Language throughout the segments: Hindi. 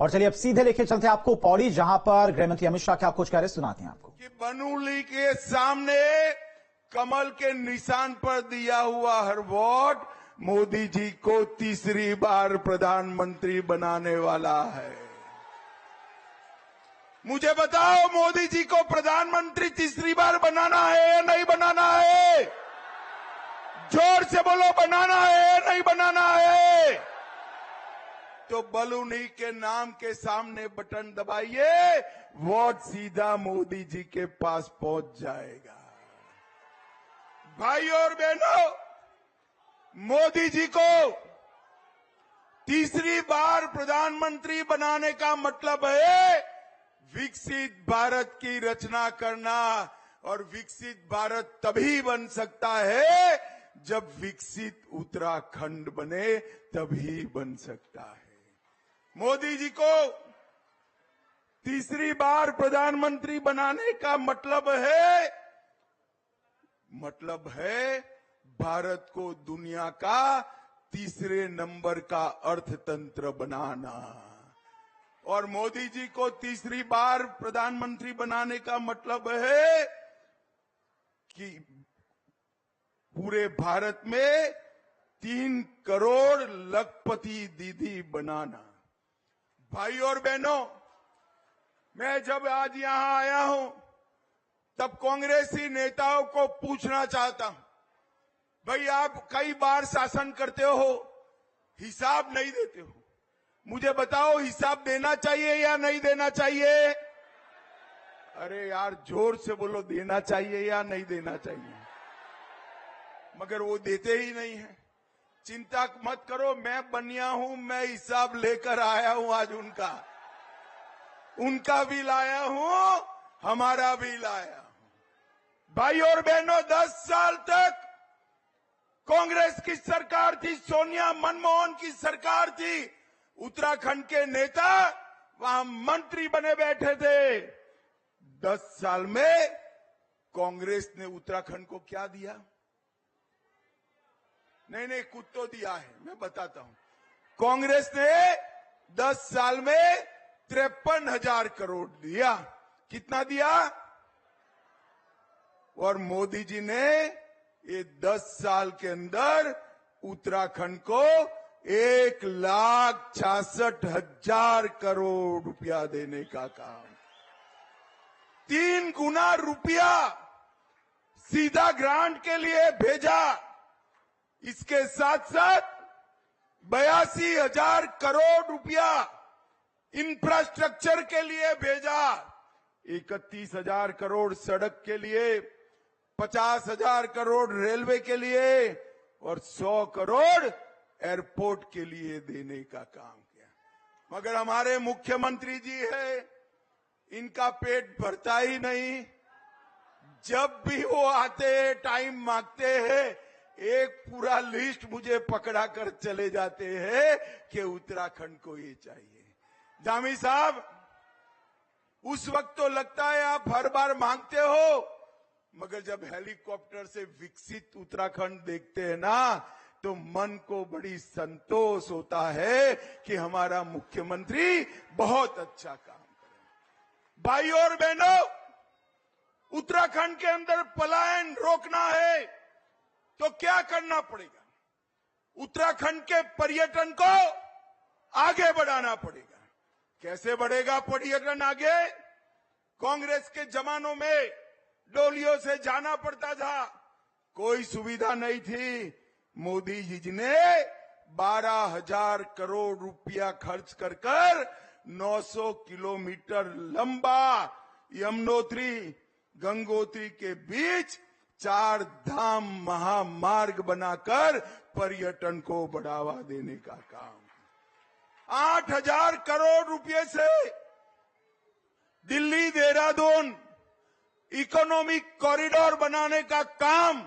और चलिए अब सीधे लेके चलते हैं आपको पौड़ी, जहां पर गृहमंत्री अमित शाह क्या कुछ कह रहे सुनाते हैं आपको। कि बनूली के सामने कमल के निशान पर दिया हुआ हर वोट मोदी जी को तीसरी बार प्रधानमंत्री बनाने वाला है। मुझे बताओ, मोदी जी को प्रधानमंत्री तीसरी बार बनाना है या नहीं बनाना है? जोर से बोलो, बनाना है या नहीं बनाना है? तो बलूनी के नाम के सामने बटन दबाइए, वोट सीधा मोदी जी के पास पहुंच जाएगा। भाइयों और बहनों, मोदी जी को तीसरी बार प्रधानमंत्री बनाने का मतलब है विकसित भारत की रचना करना, और विकसित भारत तभी बन सकता है जब विकसित उत्तराखंड बने, तभी बन सकता है। मोदी जी को तीसरी बार प्रधानमंत्री बनाने का मतलब है भारत को दुनिया का तीसरे नंबर का अर्थतंत्र बनाना। और मोदी जी को तीसरी बार प्रधानमंत्री बनाने का मतलब है कि पूरे भारत में 3 करोड़ लखपति दीदी बनाना। भाइयों और बहनों, मैं जब आज यहां आया हूं तब कांग्रेसी नेताओं को पूछना चाहता हूं, भाई आप कई बार शासन करते हो, हिसाब नहीं देते हो, मुझे बताओ हिसाब देना चाहिए या नहीं देना चाहिए? अरे यार जोर से बोलो, देना चाहिए या नहीं देना चाहिए? मगर वो देते ही नहीं है। चिंता मत करो, मैं बनिया हूं, मैं हिसाब लेकर आया हूं आज उनका भी लाया हूं, हमारा भी लाया हूं। भाई और बहनों, 10 साल तक कांग्रेस की सरकार थी, सोनिया मनमोहन की सरकार थी, उत्तराखंड के नेता वहां मंत्री बने बैठे थे। 10 साल में कांग्रेस ने उत्तराखंड को क्या दिया? नहीं कुछ तो दिया है, मैं बताता हूं। कांग्रेस ने 10 साल में 53,000 करोड़ दिया। कितना दिया? और मोदी जी ने ये 10 साल के अंदर उत्तराखंड को 1,66,000 करोड़ रुपया देने का काम। 3 गुना रुपया सीधा ग्रांट के लिए भेजा। इसके साथ साथ 82,000 करोड़ रुपया इंफ्रास्ट्रक्चर के लिए भेजा। 31,000 करोड़ सड़क के लिए, 50,000 करोड़ रेलवे के लिए और 100 करोड़ एयरपोर्ट के लिए देने का काम किया। मगर हमारे मुख्यमंत्री जी है, इनका पेट भरता ही नहीं। जब भी वो आते हैं, टाइम मांगते हैं, एक पूरा लिस्ट मुझे पकड़ा कर चले जाते हैं कि उत्तराखंड को ये चाहिए। धामी साहब, उस वक्त तो लगता है आप हर बार मांगते हो, मगर जब हेलीकॉप्टर से विकसित उत्तराखंड देखते हैं ना, तो मन को बड़ी संतोष होता है कि हमारा मुख्यमंत्री बहुत अच्छा काम करे। भाइयों और बहनों, उत्तराखंड के अंदर पलायन रोकना है तो क्या करना पड़ेगा? उत्तराखंड के पर्यटन को आगे बढ़ाना पड़ेगा। कैसे बढ़ेगा पर्यटन आगे? कांग्रेस के जमानों में डोलियों से जाना पड़ता था, कोई सुविधा नहीं थी। मोदी जी ने 12,000 करोड़ रुपया खर्च कर 900 किलोमीटर लंबा यमुनोत्री गंगोत्री के बीच 4 धाम महामार्ग बनाकर पर्यटन को बढ़ावा देने का काम। 8,000 करोड़ रुपए से दिल्ली देहरादून इकोनॉमिक कॉरिडोर बनाने का काम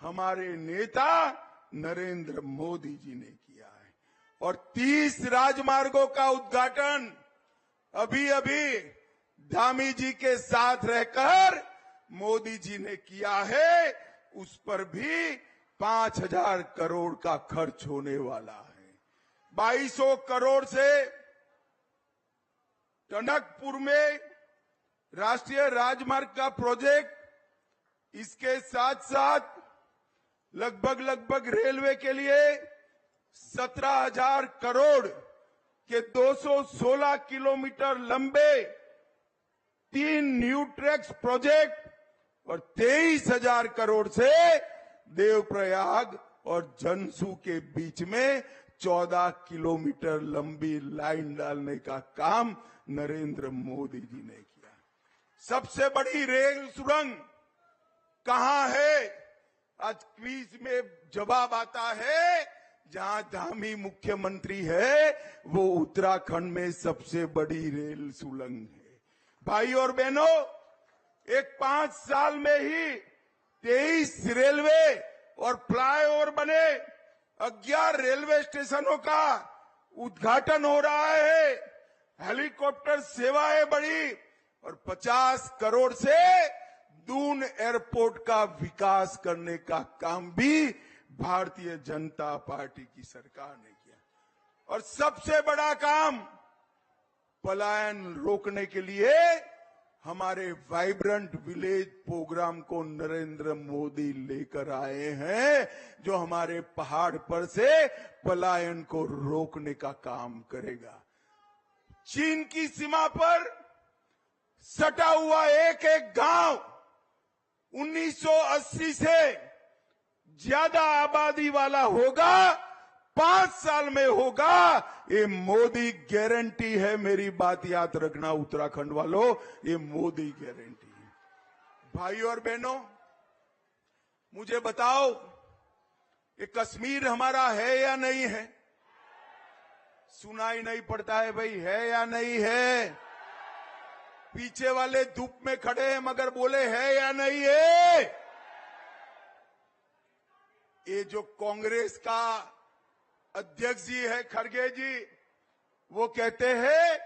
हमारे नेता नरेंद्र मोदी जी ने किया है। और 30 राजमार्गों का उद्घाटन अभी धामी जी के साथ रहकर मोदी जी ने किया है। उस पर भी 5,000 करोड़ का खर्च होने वाला है। 2,200 करोड़ से टनकपुर में राष्ट्रीय राजमार्ग का प्रोजेक्ट, इसके साथ साथ लगभग रेलवे के लिए 17,000 करोड़ के 216 किलोमीटर लंबे 3 न्यू ट्रैक्स प्रोजेक्ट और 23,000 करोड़ से देवप्रयाग और जनसू के बीच में 14 किलोमीटर लंबी लाइन डालने का काम नरेंद्र मोदी जी ने किया। सबसे बड़ी रेल सुरंग कहां है? आज क्विज में जवाब आता है, जहां धामी मुख्यमंत्री है वो उत्तराखंड में सबसे बड़ी रेल सुरंग है। भाई और बहनों, एक 5 साल में ही 23 रेलवे और फ्लाईओवर बने, 11 रेलवे स्टेशनों का उद्घाटन हो रहा है, हेलीकॉप्टर सेवाएं बढ़ी और 50 करोड़ से दून एयरपोर्ट का विकास करने का काम भी भारतीय जनता पार्टी की सरकार ने किया। और सबसे बड़ा काम, पलायन रोकने के लिए हमारे वाइब्रेंट विलेज प्रोग्राम को नरेंद्र मोदी लेकर आए हैं, जो हमारे पहाड़ पर से पलायन को रोकने का काम करेगा। चीन की सीमा पर सटा हुआ एक एक गांव 1980 से ज्यादा आबादी वाला होगा, 5 साल में होगा। ये मोदी गारंटी है, मेरी बात याद रखना उत्तराखंड वालों, ये मोदी गारंटी है। भाई और बहनों, मुझे बताओ, ये कश्मीर हमारा है या नहीं है? सुनाई नहीं पड़ता है भाई, है या नहीं है? पीछे वाले धूप में खड़े हैं मगर बोले है या नहीं है? ये जो कांग्रेस का अध्यक्ष जी है खड़गे जी, वो कहते हैं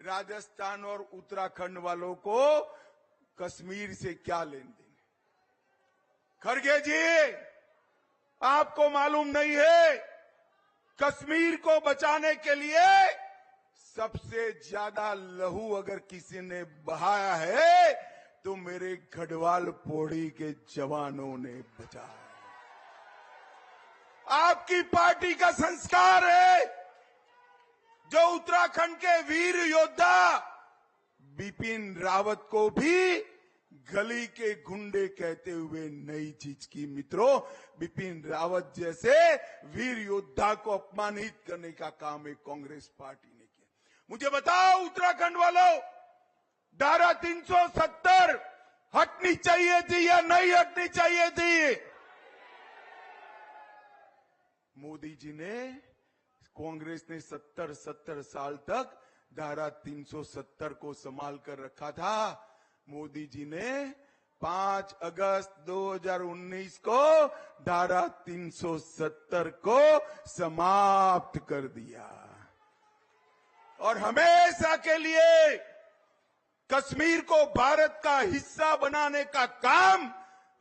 राजस्थान और उत्तराखंड वालों को कश्मीर से क्या लेन देन। खड़गे जी, आपको मालूम नहीं है, कश्मीर को बचाने के लिए सबसे ज्यादा लहू अगर किसी ने बहाया है तो मेरे गढ़वाल पौड़ी के जवानों ने बचाया है। आपकी पार्टी का संस्कार है, जो उत्तराखंड के वीर योद्धा बिपिन रावत को भी गली के गुंडे कहते हुए नई चीज की। मित्रों, बिपिन रावत जैसे वीर योद्धा को अपमानित करने का काम एक कांग्रेस पार्टी ने किया। मुझे बताओ उत्तराखंड वालों, धारा 370 हटनी चाहिए थी या नहीं हटनी चाहिए थी? मोदी जी ने, कांग्रेस ने 70 साल तक धारा 370 को संभाल कर रखा था। मोदी जी ने 5 अगस्त 2019 को धारा 370 को समाप्त कर दिया और हमेशा के लिए कश्मीर को भारत का हिस्सा बनाने का काम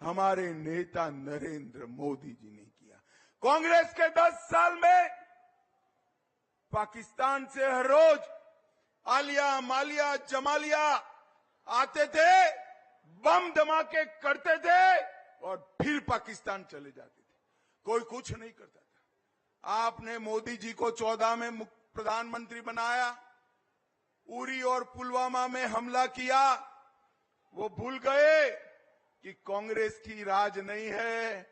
हमारे नेता नरेंद्र मोदी जी ने किया। कांग्रेस के 10 साल में पाकिस्तान से हर रोज आलिया, मालिया, जमालिया आते थे, बम धमाके करते थे और फिर पाकिस्तान चले जाते थे। कोई कुछ नहीं करता था। आपने मोदी जी को 14 में प्रधानमंत्री बनाया, उरी और पुलवामा में हमला किया। वो भूल गए कि कांग्रेस की राज नहीं है,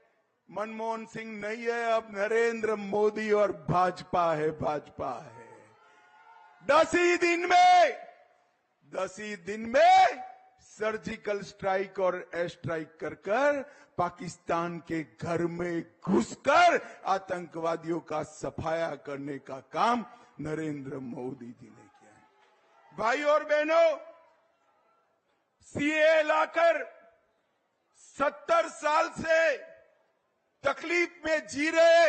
मनमोहन सिंह नहीं है, अब नरेंद्र मोदी और भाजपा है, भाजपा है। 10 ही दिन में सर्जिकल स्ट्राइक और एयर स्ट्राइक कर पाकिस्तान के घर में घुसकर आतंकवादियों का सफाया करने का काम नरेंद्र मोदी जी ने किया है। भाई और बहनों, सीए लाकर 70 साल से तकलीफ में जी रहे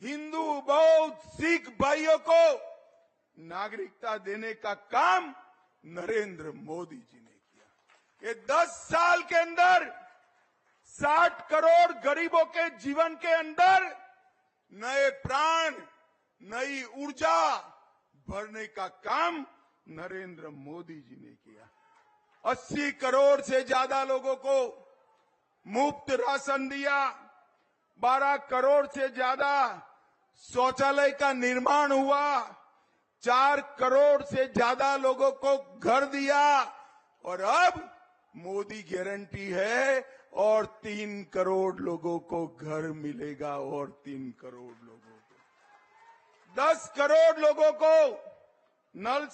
हिंदू, बौद्ध, सिख भाइयों को नागरिकता देने का काम नरेंद्र मोदी जी ने किया। ये 10 साल के अंदर 60 करोड़ गरीबों के जीवन के अंदर नए प्राण, नई ऊर्जा भरने का काम नरेंद्र मोदी जी ने किया। 80 करोड़ से ज्यादा लोगों को मुफ्त राशन दिया। 12 करोड़ से ज्यादा शौचालय का निर्माण हुआ। 4 करोड़ से ज्यादा लोगों को घर दिया। और अब मोदी गारंटी है और 3 करोड़ लोगों को घर मिलेगा और 3 करोड़ लोगों को 10 करोड़ लोगों को नल